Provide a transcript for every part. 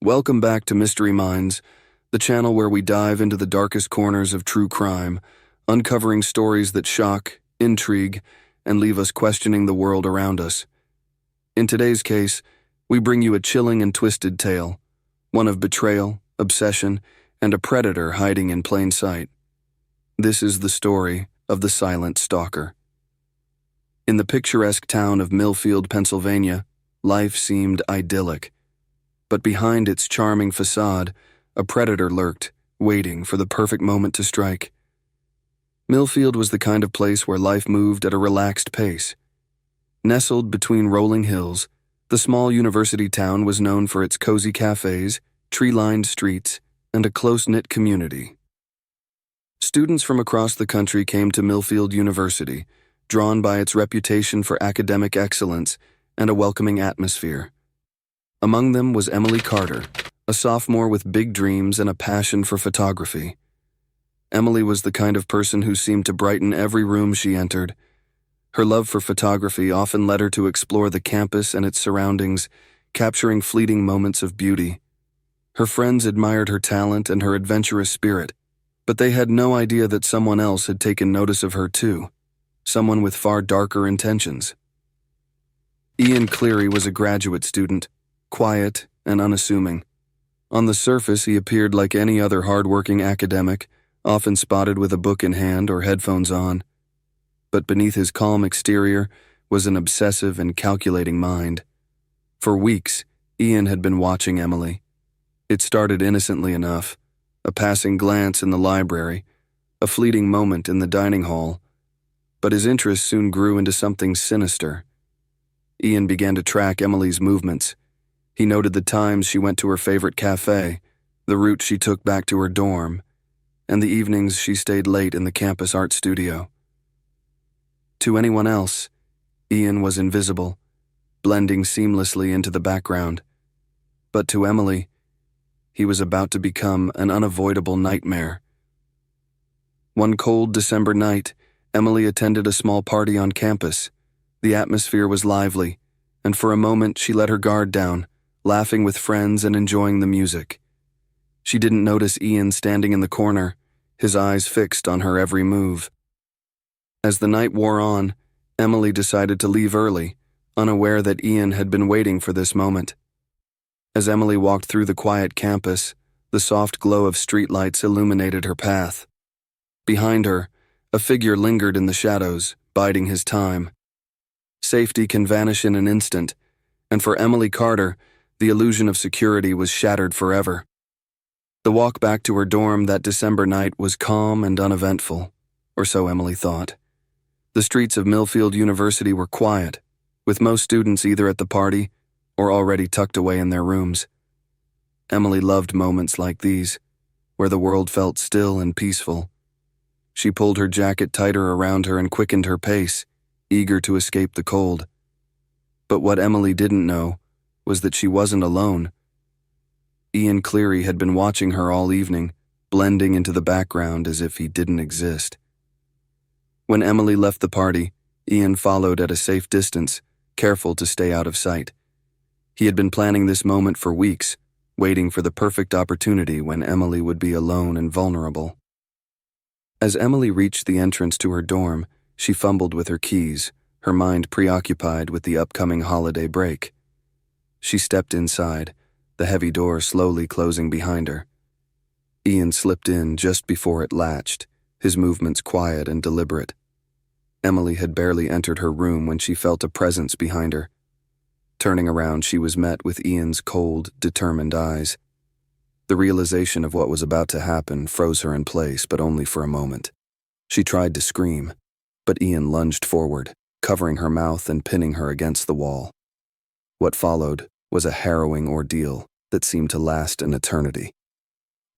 Welcome back to Mystery Minds, the channel where we dive into the darkest corners of true crime, uncovering stories that shock, intrigue, and leave us questioning the world around us. In today's case, we bring you a chilling and twisted tale, one of betrayal, obsession, and a predator hiding in plain sight. This is the story of the silent stalker. In the picturesque town of Millfield, Pennsylvania, life seemed idyllic. But behind its charming facade, a predator lurked, waiting for the perfect moment to strike. Millfield was the kind of place where life moved at a relaxed pace. Nestled between rolling hills, the small university town was known for its cozy cafes, tree-lined streets, and a close-knit community. Students from across the country came to Millfield University, drawn by its reputation for academic excellence and a welcoming atmosphere. Among them was Emily Carter, a sophomore with big dreams and a passion for photography. Emily was the kind of person who seemed to brighten every room she entered. Her love for photography often led her to explore the campus and its surroundings, capturing fleeting moments of beauty. Her friends admired her talent and her adventurous spirit, but they had no idea that someone else had taken notice of her too, someone with far darker intentions. Ian Cleary was a graduate student, quiet and unassuming. On the surface, he appeared like any other hard-working academic, often spotted with a book in hand or headphones on. But beneath his calm exterior was an obsessive and calculating mind. For weeks, Ian had been watching Emily. It started innocently enough, a passing glance in the library, a fleeting moment in the dining hall. But his interest soon grew into something sinister. Ian began to track Emily's movements. He noted the times she went to her favorite cafe, the route she took back to her dorm, and the evenings she stayed late in the campus art studio. To anyone else, Ian was invisible, blending seamlessly into the background. But to Emily, he was about to become an unavoidable nightmare. One cold December night, Emily attended a small party on campus. The atmosphere was lively, and for a moment she let her guard down, laughing with friends and enjoying the music. She didn't notice Ian standing in the corner, his eyes fixed on her every move. As the night wore on, Emily decided to leave early, unaware that Ian had been waiting for this moment. As Emily walked through the quiet campus, the soft glow of streetlights illuminated her path. Behind her, a figure lingered in the shadows, biding his time. Safety can vanish in an instant, and for Emily Carter, the illusion of security was shattered forever. The walk back to her dorm that December night was calm and uneventful, or so Emily thought. The streets of Millfield University were quiet, with most students either at the party or already tucked away in their rooms. Emily loved moments like these, where the world felt still and peaceful. She pulled her jacket tighter around her and quickened her pace, eager to escape the cold. But what Emily didn't know was that she wasn't alone. Ian Cleary had been watching her all evening, blending into the background as if he didn't exist. When Emily left the party, Ian followed at a safe distance, careful to stay out of sight. He had been planning this moment for weeks, waiting for the perfect opportunity when Emily would be alone and vulnerable. As Emily reached the entrance to her dorm, she fumbled with her keys, her mind preoccupied with the upcoming holiday break. She stepped inside, the heavy door slowly closing behind her. Ian slipped in just before it latched, his movements quiet and deliberate. Emily had barely entered her room when she felt a presence behind her. Turning around, she was met with Ian's cold, determined eyes. The realization of what was about to happen froze her in place, but only for a moment. She tried to scream, but Ian lunged forward, covering her mouth and pinning her against the wall. What followed was a harrowing ordeal that seemed to last an eternity.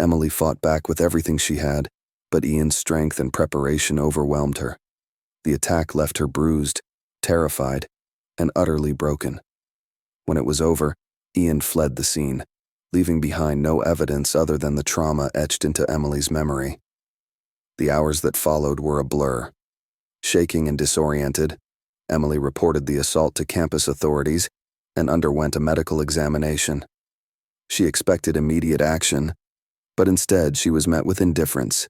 Emily fought back with everything she had, but Ian's strength and preparation overwhelmed her. The attack left her bruised, terrified, and utterly broken. When it was over, Ian fled the scene, leaving behind no evidence other than the trauma etched into Emily's memory. The hours that followed were a blur. Shaking and disoriented, Emily reported the assault to campus authorities and underwent a medical examination. She expected immediate action, but instead she was met with indifference.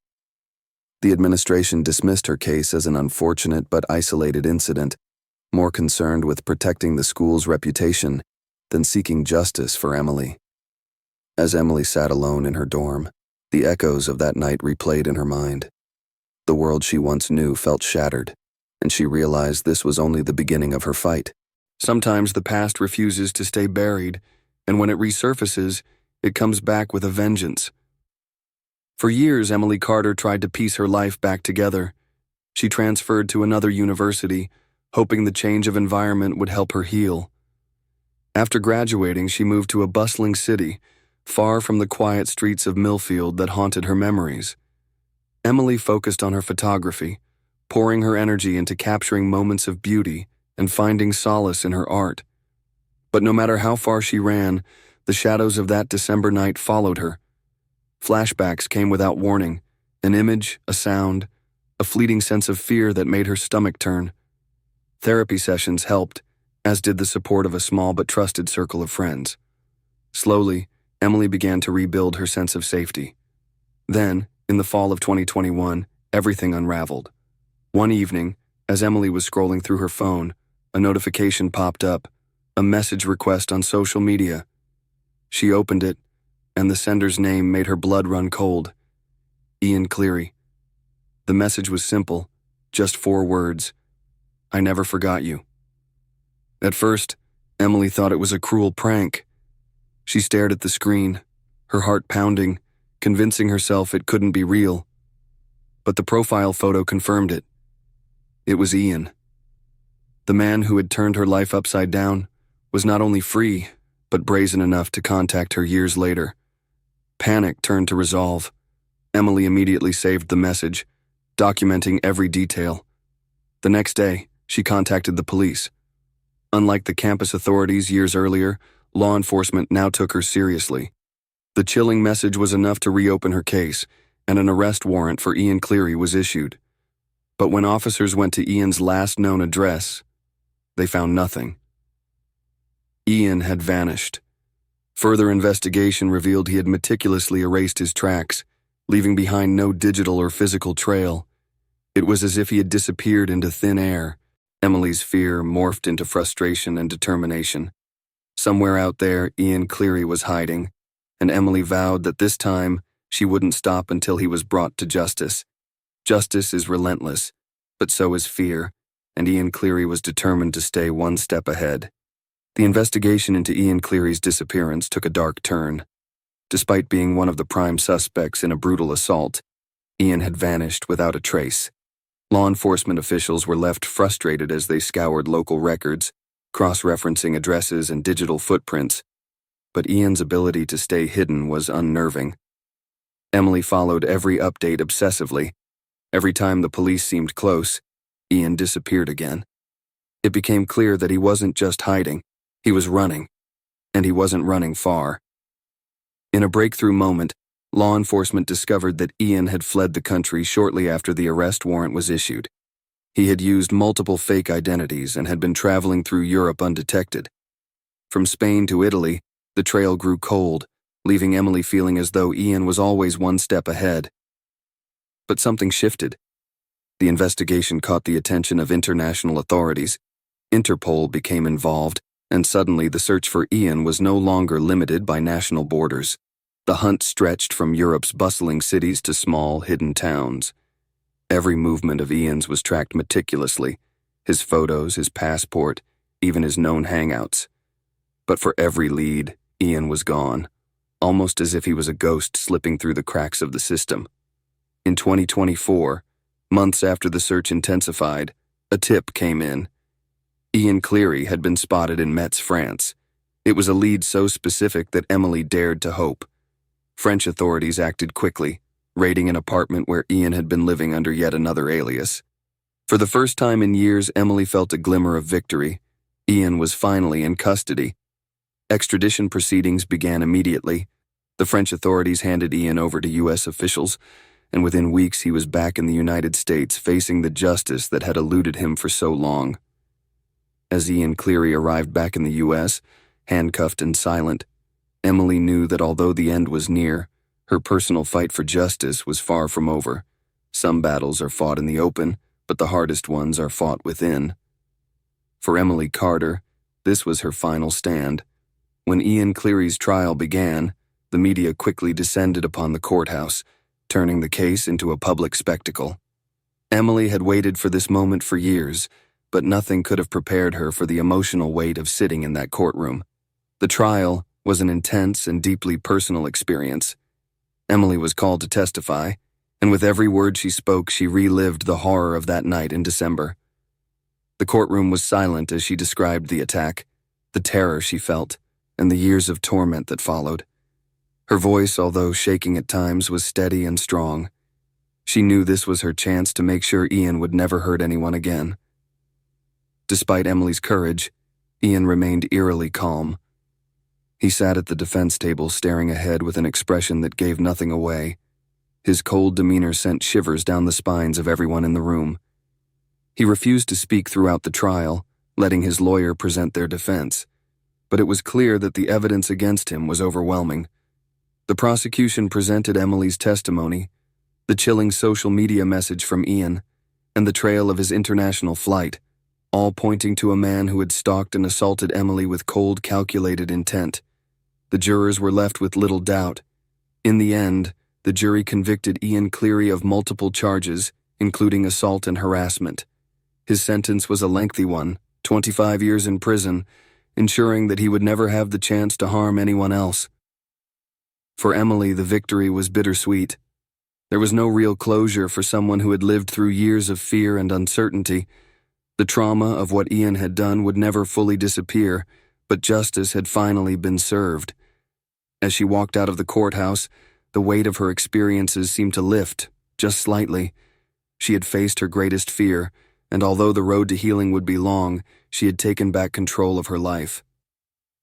The administration dismissed her case as an unfortunate but isolated incident, more concerned with protecting the school's reputation than seeking justice for Emily. As Emily sat alone in her dorm, the echoes of that night replayed in her mind. The world she once knew felt shattered, and she realized this was only the beginning of her fight. Sometimes the past refuses to stay buried, and when it resurfaces, it comes back with a vengeance. For years, Emily Carter tried to piece her life back together. She transferred to another university, hoping the change of environment would help her heal. After graduating, she moved to a bustling city, far from the quiet streets of Millfield that haunted her memories. Emily focused on her photography, pouring her energy into capturing moments of beauty and finding solace in her art. But no matter how far she ran, the shadows of that December night followed her. Flashbacks came without warning, an image, a sound, a fleeting sense of fear that made her stomach turn. Therapy sessions helped, as did the support of a small but trusted circle of friends. Slowly, Emily began to rebuild her sense of safety. Then, in the fall of 2021, everything unraveled. One evening, as Emily was scrolling through her phone, a notification popped up, a message request on social media. She opened it, and the sender's name made her blood run cold. Ian Cleary. The message was simple, just 4 words. I never forgot you. At first, Emily thought it was a cruel prank. She stared at the screen, her heart pounding, convincing herself it couldn't be real. But the profile photo confirmed it. It was Ian. The man who had turned her life upside down was not only free, but brazen enough to contact her years later. Panic turned to resolve. Emily immediately saved the message, documenting every detail. The next day, she contacted the police. Unlike the campus authorities years earlier, law enforcement now took her seriously. The chilling message was enough to reopen her case, and an arrest warrant for Ian Cleary was issued. But when officers went to Ian's last known address, they found nothing. Ian had vanished. Further investigation revealed he had meticulously erased his tracks, leaving behind no digital or physical trail. It was as if he had disappeared into thin air. Emily's fear morphed into frustration and determination. Somewhere out there, Ian Cleary was hiding, and Emily vowed that this time she wouldn't stop until he was brought to justice. Justice is relentless, but so is fear, and Ian Cleary was determined to stay one step ahead. The investigation into Ian Cleary's disappearance took a dark turn. Despite being one of the prime suspects in a brutal assault, Ian had vanished without a trace. Law enforcement officials were left frustrated as they scoured local records, cross-referencing addresses and digital footprints. But Ian's ability to stay hidden was unnerving. Emily followed every update obsessively. Every time the police seemed close, Ian disappeared again. It became clear that he wasn't just hiding, he was running, and he wasn't running far. In a breakthrough moment, law enforcement discovered that Ian had fled the country shortly after the arrest warrant was issued. He had used multiple fake identities and had been traveling through Europe undetected. From Spain to Italy, the trail grew cold, leaving Emily feeling as though Ian was always one step ahead. But something shifted. The investigation caught the attention of international authorities. Interpol became involved, and suddenly the search for Ian was no longer limited by national borders. The hunt stretched from Europe's bustling cities to small, hidden towns. Every movement of Ian's was tracked meticulously, his photos, his passport, even his known hangouts. But for every lead, Ian was gone, almost as if he was a ghost slipping through the cracks of the system. In 2024, months after the search intensified, a tip came in. Ian Cleary had been spotted in Metz, France. It was a lead so specific that Emily dared to hope. French authorities acted quickly, raiding an apartment where Ian had been living under yet another alias. For the first time in years, Emily felt a glimmer of victory. Ian was finally in custody. Extradition proceedings began immediately. The French authorities handed Ian over to U.S. officials, and within weeks he was back in the United States facing the justice that had eluded him for so long. As Ian Cleary arrived back in the U.S., handcuffed and silent, Emily knew that although the end was near, her personal fight for justice was far from over. Some battles are fought in the open, but the hardest ones are fought within. For Emily Carter, this was her final stand. When Ian Cleary's trial began, the media quickly descended upon the courthouse, turning the case into a public spectacle. Emily had waited for this moment for years, but nothing could have prepared her for the emotional weight of sitting in that courtroom. The trial was an intense and deeply personal experience. Emily was called to testify, and with every word she spoke, she relived the horror of that night in December. The courtroom was silent as she described the attack, the terror she felt, and the years of torment that followed. Her voice, although shaking at times, was steady and strong. She knew this was her chance to make sure Ian would never hurt anyone again. Despite Emily's courage, Ian remained eerily calm. He sat at the defense table staring ahead with an expression that gave nothing away. His cold demeanor sent shivers down the spines of everyone in the room. He refused to speak throughout the trial, letting his lawyer present their defense. But it was clear that the evidence against him was overwhelming. The prosecution presented Emily's testimony, the chilling social media message from Ian, and the trail of his international flight, all pointing to a man who had stalked and assaulted Emily with cold, calculated intent. The jurors were left with little doubt. In the end, the jury convicted Ian Cleary of multiple charges, including assault and harassment. His sentence was a lengthy one, 25 years in prison, ensuring that he would never have the chance to harm anyone else. For Emily, the victory was bittersweet. There was no real closure for someone who had lived through years of fear and uncertainty. The trauma of what Ian had done would never fully disappear, but justice had finally been served. As she walked out of the courthouse, the weight of her experiences seemed to lift, just slightly. She had faced her greatest fear, and although the road to healing would be long, she had taken back control of her life.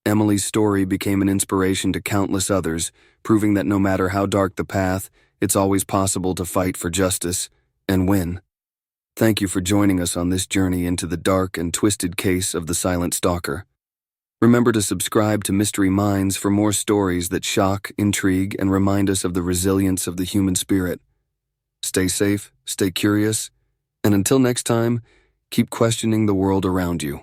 Emily's story became an inspiration to countless others, proving that no matter how dark the path, it's always possible to fight for justice and win. Thank you for joining us on this journey into the dark and twisted case of the silent stalker. Remember to subscribe to Mystery Minds for more stories that shock, intrigue, and remind us of the resilience of the human spirit. Stay safe, stay curious, and until next time, keep questioning the world around you.